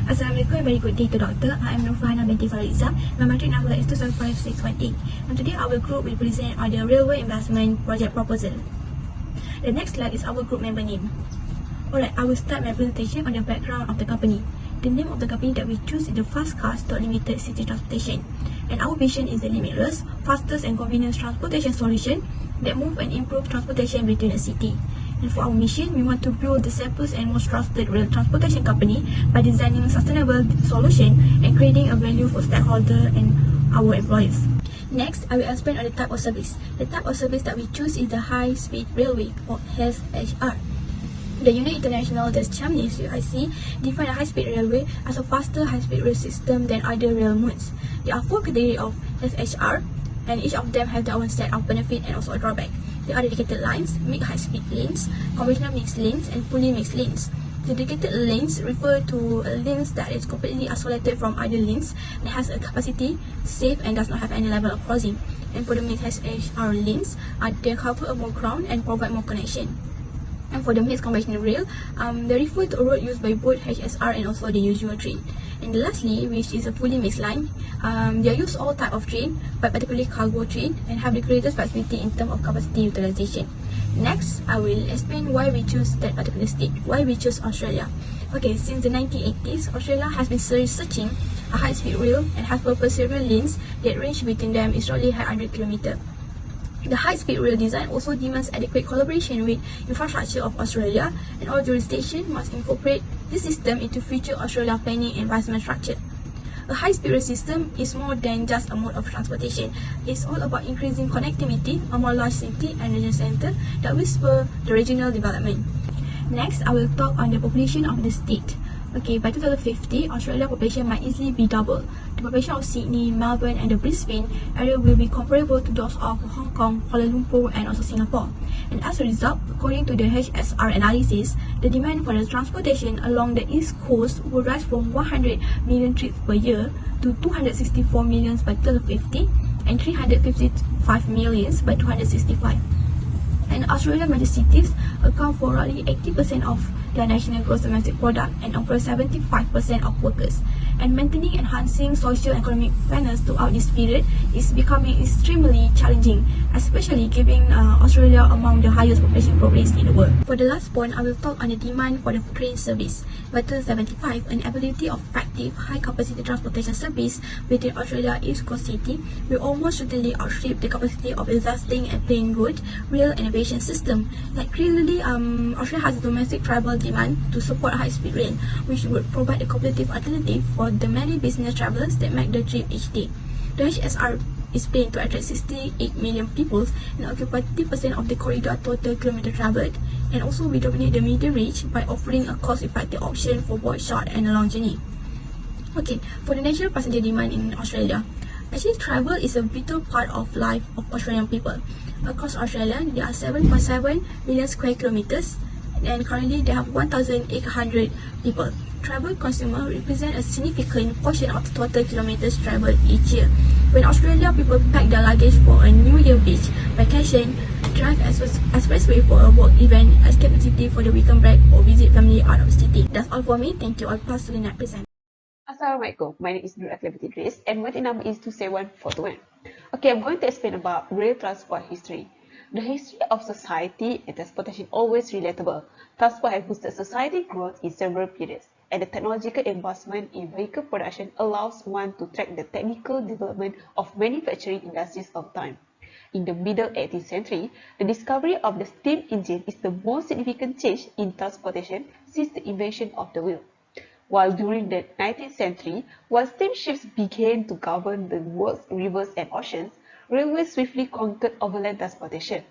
Assalamualaikum and very good day to Doctor. I am Nurfahana binti Fariza. My matric number is 275618. And today our group will present on the railway investment project proposal. The next slide is our group member name. Alright, I will start my presentation on the background of the company. The name of the company that we choose is the Fast Cars Limited City Transportation. And our vision is the limitless, fastest and convenient transportation solution that move and improve transportation between a city. And for our mission, we want to build the safest and most trusted rail transportation company by designing sustainable solution and creating a value for stakeholders and our employees. Next, I will explain on the type of service. The type of service that we choose is the high-speed railway or HSR. The Union International des Chemins UIC define a high-speed railway as a faster high-speed rail system than other rail modes. There are 4 categories of SHR, and each of them have their own set of benefit and also a drawback. There are dedicated lines, mid-high-speed lanes, conventional mixed lanes, and fully mixed lanes. The dedicated lanes refer to lanes that is completely isolated from other lanes and has a capacity, safe, and does not have any level of crossing. And for the mid-HSR lanes, they cover more ground and provide more connection. And for the mixed conventional rail, they refer to a road used by both HSR and also the usual train. And lastly, which is a fully mixed line, they use all type of train, but particularly cargo train, and have the greatest flexibility in terms of capacity utilization. Next, I will explain why we choose that particular state, why we choose Australia. Okay, since the 1980s, Australia has been researching a high-speed rail and has proposed several lanes that range between them is roughly 100 km. The high-speed rail design also demands adequate collaboration with infrastructure of Australia, and all jurisdictions must incorporate this system into future Australia planning and investment structure. A high-speed rail system is more than just a mode of transportation. It's all about increasing connectivity among large city and regional centre that will spur the regional development. Next, I will talk on the population of the state. Okay, by 2050, Australia population might easily be double. The population of Sydney, Melbourne and the Brisbane area will be comparable to those of Hong Kong, Kuala Lumpur and also Singapore. And as a result, according to the HSR analysis, the demand for the transportation along the East Coast will rise from 100 million trips per year to 264 million by 2050 and 355 million by 265. And Australian major cities account for roughly 80% of their national gross domestic product and employ 75% of workers. And maintaining and enhancing socio-economic fairness throughout this period is becoming extremely challenging, especially given Australia among the highest population growth in the world. For the last point, I will talk on the demand for the train service. By 2075, an ability of effective high-capacity transportation service within Australia East Coast City will almost certainly outstrip the capacity of existing and plain road, rail and aviation system. Like clearly, Australia has a domestic travel demand to support high-speed rail, which would provide a competitive alternative for the many business travelers that make the trip each day. The HSR is planned to attract 68 million people and occupy 30% of the corridor total kilometer traveled, and also we dominate the medium range by offering a cost-effective option for both short and long journey. Okay, for the natural passenger demand in Australia, actually travel is a vital part of life of Australian people. Across Australia, there are 7.7 million square kilometers, and currently they have 1,800 people. Travel consumers represent a significant portion of the total kilometers traveled each year. When Australia people pack their luggage for a New Year beach vacation, drive expressway for a work event, escape the city for the weekend break, or visit family out of the city. That's all for me. Thank you. I'll pass to the next presenter. Assalamualaikum, my name is Nur Akhlabiti Idris and my number is 27141. Okay, I'm going to explain about rail transport history. The history of society and transportation always relatable. Transport has boosted society growth in several periods, and the technological advancement in vehicle production allows one to track the technical development of manufacturing industries of time. In the middle 18th century, the discovery of the steam engine is the most significant change in transportation since the invention of the wheel. While during the 19th century, while steamships began to govern the world's rivers and oceans, railways swiftly conquered overland transportation.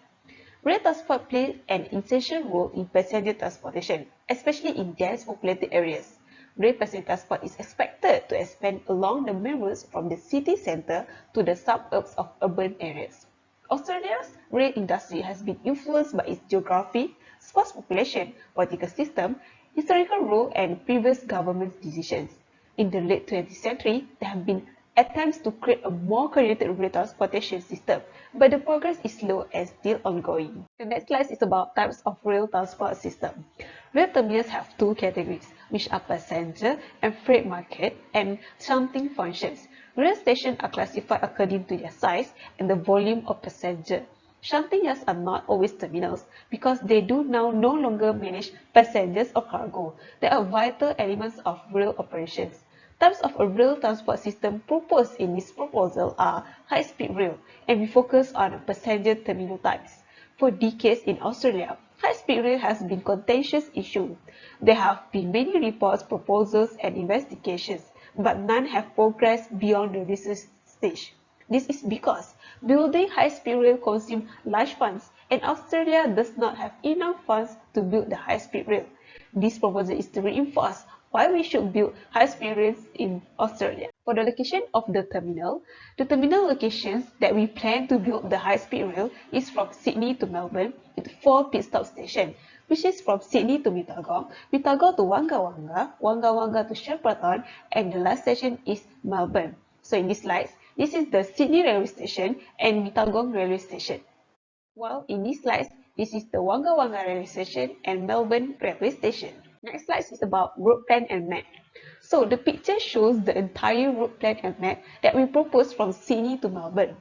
Rail transport played an essential role in passenger transportation, especially in dense populated areas. Rail passenger transport is expected to expand along the main routes from the city centre to the suburbs of urban areas. Australia's rail industry has been influenced by its geography, sparse population, political system, historical role and previous government decisions. In the late 20th century, there have been attempts to create a more coordinated rail transportation system, but the progress is slow and still ongoing. The next slide is about types of rail transport system. Rail terminals have two categories, which are passenger and freight market and shunting functions. Rail stations are classified according to their size and the volume of passenger. Shunting yards are not always terminals because they do now no longer manage passengers or cargo. They are vital elements of rail operations. Types of a rail transport system proposed in this proposal are high-speed rail, and we focus on passenger terminal types. For decades in Australia, high-speed rail has been a contentious issue. There have been many reports, proposals, and investigations, but none have progressed beyond the research stage. This is because building high-speed rail consumes large funds, and Australia does not have enough funds to build the high-speed rail. This proposal is to reinforce why we should build high-speed rails in Australia. For the location of the terminal locations that we plan to build the high-speed rail is from Sydney to Melbourne with 4 pit stop stations, which is from Sydney to Mittagong, Mittagong to Wangga Wangga, Wangga Wangga to Shepparton, and the last station is Melbourne. So in this slide, this is the Sydney railway station and Mittagong railway station. While in this slide, this is the Wangga Wangga railway station and Melbourne railway station. Next slide is about route plan and map. So the picture shows the entire route plan and map that we propose from Sydney to Melbourne.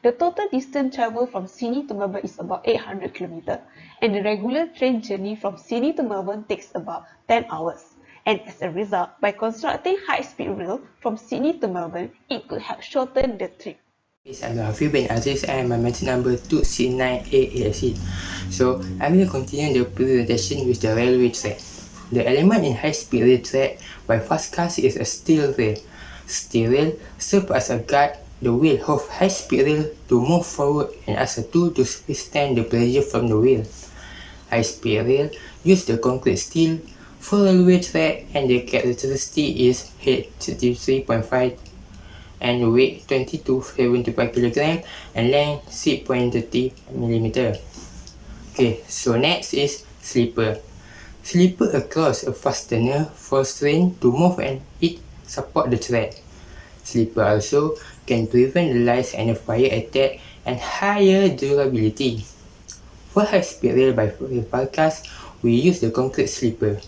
The total distance travelled from Sydney to Melbourne is about 800 km, and the regular train journey from Sydney to Melbourne takes about 10 hours. And as a result, by constructing high-speed rail from Sydney to Melbourne, it could help shorten the trip. I'm Rafi bin Aziz and my mentor number 2C9A. So I will continue the presentation with the railway track. The element in high-speed rail track by fast cars is a steel rail. Steel rail serves as a guide the wheel of high-speed rail to move forward and as a tool to withstand the pressure from the wheel. High-speed rail use the concrete steel for railway track and the characteristic is height 33.5 and weight 20 to 75 kg and length 6.30 mm. Okay, so next is sleeper. Sleeper across a fastener for train to move and it support the track. Sleeper also can prevent the lights and the fire attack and higher durability. For high-speed rail by rail cars, we use the concrete sleeper.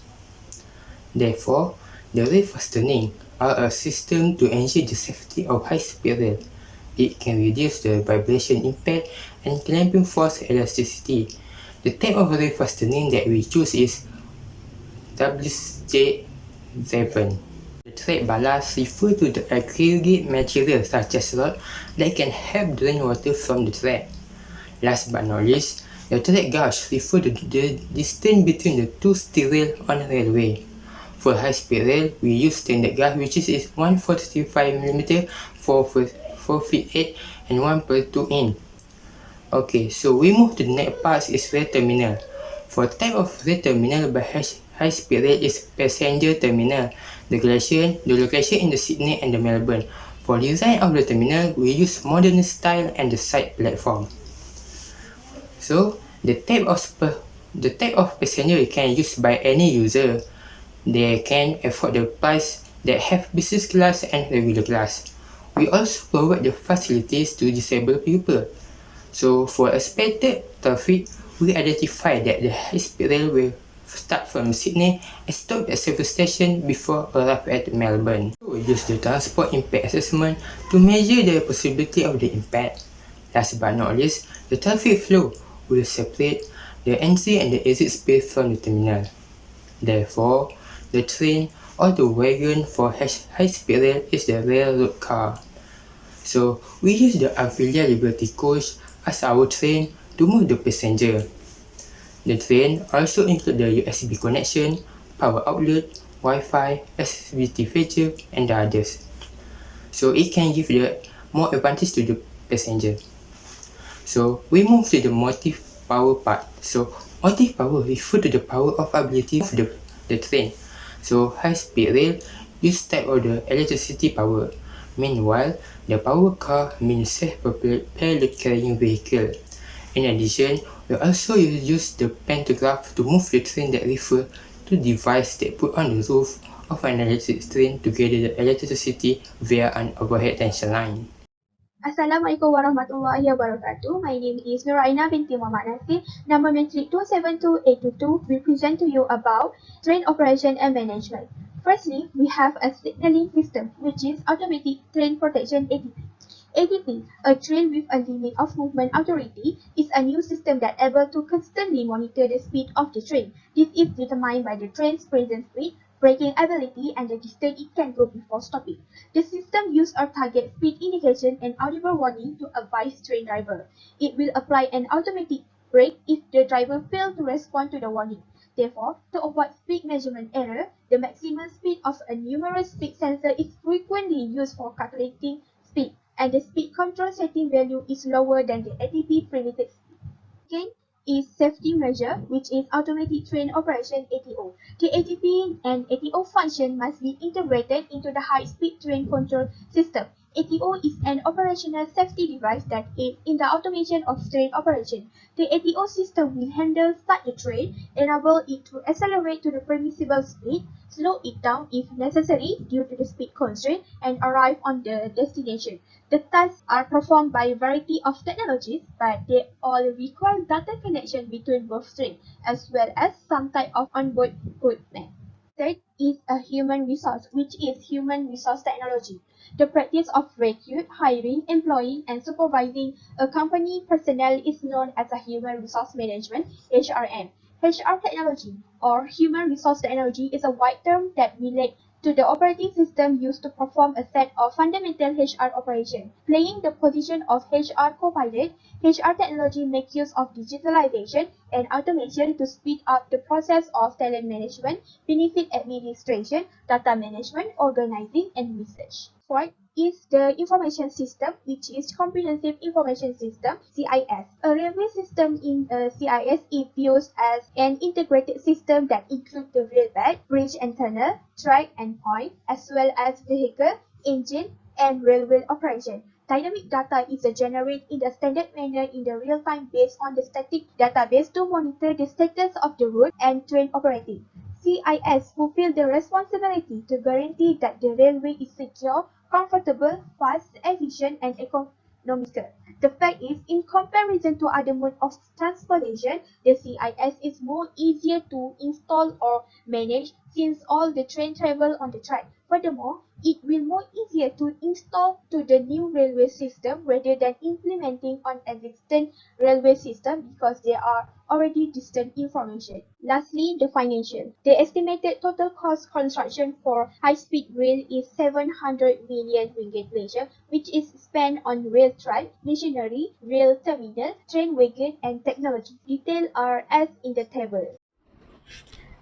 Therefore, the rail fastening are a system to ensure the safety of high-speed rail. It can reduce the vibration impact and clamping force elasticity. The type of rail fastening that we choose is WJ7. The track ballast refers to the aggregate material such as rock that can help drain water from the track. Last but not least, the track gauge refers to the distance between the two steel rails on a railway. For high-speed rail, we use standard gauge which is 145 mm for 4 feet 8 and 1.2 in. Okay, so we move to the next part is rail terminal. For type of rail terminal by high-speed rail is passenger terminal. The location in the Sydney and the Melbourne. For design of the terminal, we use modern style and the side platform. So the type of passenger can use by any user. They can afford the price that have business class and regular class. We also provide the facilities to disabled people. So for expected traffic, we identify that the high-speed rail will start from Sydney and stop at several stations before arrive at Melbourne. So we use the transport impact assessment to measure the possibility of the impact. Last but not least, the traffic flow will separate the entry and the exit space from the terminal. Therefore, the train or the wagon for high-speed rail is the railroad car. So we use the Avilia Liberty coach as our train to move the passenger. The train also includes the USB connection, power outlet, Wi-Fi, accessibility feature and the others. So it can give the more advantage to the passenger. So we move to the motive power part. So motive power refers to the power of ability of the train. So high-speed rail use type of the electricity power. Meanwhile, the power car means self-propelled pallet carrying vehicle. In addition, we also use the pantograph to move the train that refer to device that put on the roof of an electric train to gather the electricity via an overhead tension line. Assalamualaikum warahmatullahi wabarakatuh. My name is Nuraina binti Muhammad Nasir, number matric 272822. We present to you about train operation and management. Firstly, we have a signaling system, which is automatic train protection ATP. ATP, a train with a limit of movement authority, is a new system that able to constantly monitor the speed of the train. This is determined by the train's present speed, braking ability, and the distance it can go before stopping. The system uses a target speed indication and audible warning to advise train driver. It will apply an automatic brake if the driver fails to respond to the warning. Therefore, to avoid speed measurement error, the maximum speed of a numerous speed sensor is frequently used for calculating speed, and the speed control setting value is lower than the ATP permitted speed. Second is safety measure, which is automatic train operation ATO. The ATP and ATO function must be integrated into the high-speed train control system. ATO is an operational safety device that aids in the automation of train operation. The ATO system will handle start the train, enable it to accelerate to the permissible speed, slow it down if necessary due to the speed constraint, and arrive on the destination. The tasks are performed by a variety of technologies, but they all require data connection between both trains, as well as some type of onboard equipment. Third is a human resource, which is human resource technology. The practice of recruit, hiring, employing, and supervising a company personnel is known as a human resource management (HRM). HR technology, or human resource technology, is a wide term that relates to the operating system used to perform a set of fundamental HR operations. Playing the position of HR co-pilot, HR technology makes use of digitalization and automation to speed up the process of talent management, benefit administration, data management, organizing, and research. Fourth is the information system, which is Comprehensive Information System (CIS). A railway system in CIS is used as an integrated system that includes the railbed, bridge and tunnel, track and point, as well as vehicle, engine, and railway operation. Dynamic data is generated in a standard manner in the real time based on the static database to monitor the status of the route and train operating. CIS fulfill the responsibility to guarantee that the railway is secure, comfortable, fast, efficient, and economical. The fact is, in comparison to other modes of transportation, the CIS is more easier to install or manage since all the train travel on the track. Furthermore, it will more easier to install to the new railway system rather than implementing on existing railway system because there are already distant information. Lastly, the financial. The estimated total cost construction for high-speed rail is 700 million ringgit Malaysia, which is spent on rail track, machinery, rail terminal, train wagon, and technology. Details are as in the table.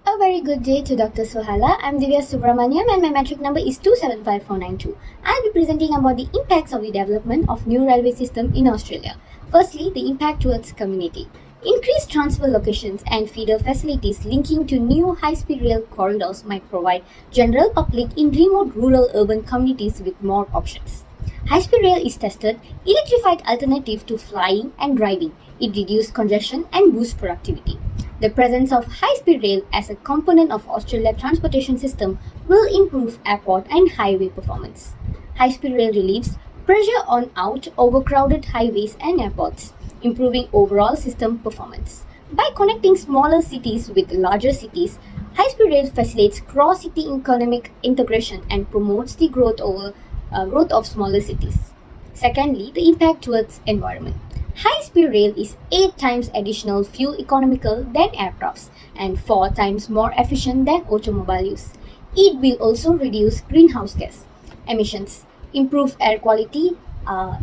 A very good day to Dr. Sohala. I'm Divya Subramaniam and my metric number is 275492. I'll be presenting about the impacts of the development of new railway system in Australia. Firstly, the impact towards community. Increased transfer locations and feeder facilities linking to new high-speed rail corridors might provide general public in remote rural urban communities with more options. High-speed rail is tested electrified alternative to flying and driving. It reduces congestion and boosts productivity. The presence of high-speed rail as a component of Australia's transportation system will improve airport and highway performance. High-speed rail relieves pressure on overcrowded highways and airports, improving overall system performance. By connecting smaller cities with larger cities, high-speed rail facilitates cross-city economic integration and promotes the growth of smaller cities. Secondly, the impact towards environment. High-speed rail is 8 times additional fuel economical than aircrafts and 4 times more efficient than automobile use. It will also reduce greenhouse gas emissions, improve air quality,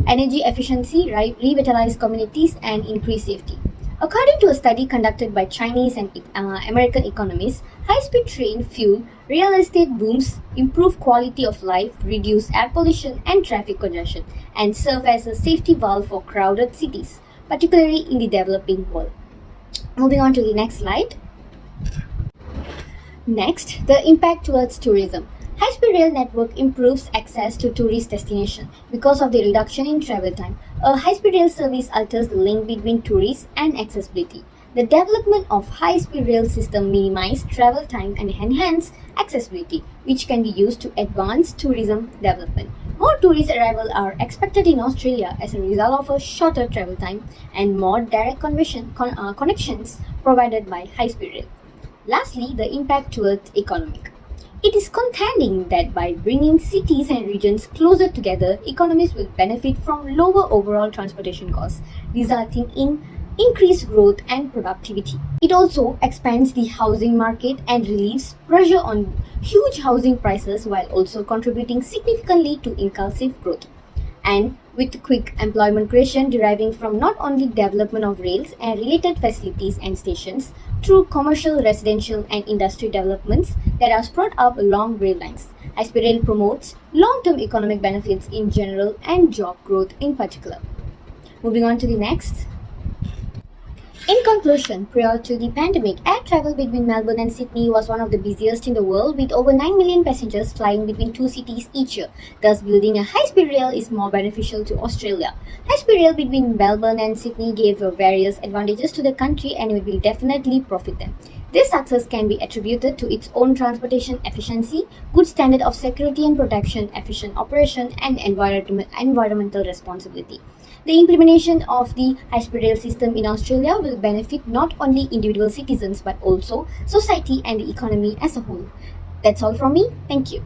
energy efficiency, revitalize communities, and increase safety. According to a study conducted by Chinese and American economists, high-speed train fuel real estate booms, improve quality of life, reduce air pollution and traffic congestion, and serve as a safety valve for crowded cities, particularly in the developing world. Moving on to the next slide. Next, the impact towards tourism. High-speed rail network improves access to tourist destinations because of the reduction in travel time. A high-speed rail service alters the link between tourists and accessibility. The development of high-speed rail system minimize travel time and enhance accessibility, which can be used to advance tourism development. More tourist arrivals are expected in Australia as a result of a shorter travel time and more direct connections provided by high-speed rail. Lastly, the impact towards economic. It is contending that by bringing cities and regions closer together, economies will benefit from lower overall transportation costs, resulting in increased growth and productivity. It also expands the housing market and relieves pressure on huge housing prices while also contributing significantly to inclusive growth. And with quick employment creation deriving from not only development of rails and related facilities and stations through commercial, residential and industry developments that are spread up along rail lines. High-speed rail promotes long-term economic benefits in general and job growth in particular. Moving on to the next. In conclusion, prior to the pandemic, air travel between Melbourne and Sydney was one of the busiest in the world, with over 9 million passengers flying between two cities each year. Thus, building a high-speed rail is more beneficial to Australia. High-speed rail between Melbourne and Sydney gave various advantages to the country and it will definitely profit them. This success can be attributed to its own transportation efficiency, good standard of security and protection, efficient operation, and environmental responsibility. The implementation of the high-speed rail system in Australia will benefit not only individual citizens but also society and the economy as a whole. That's all from me. Thank you.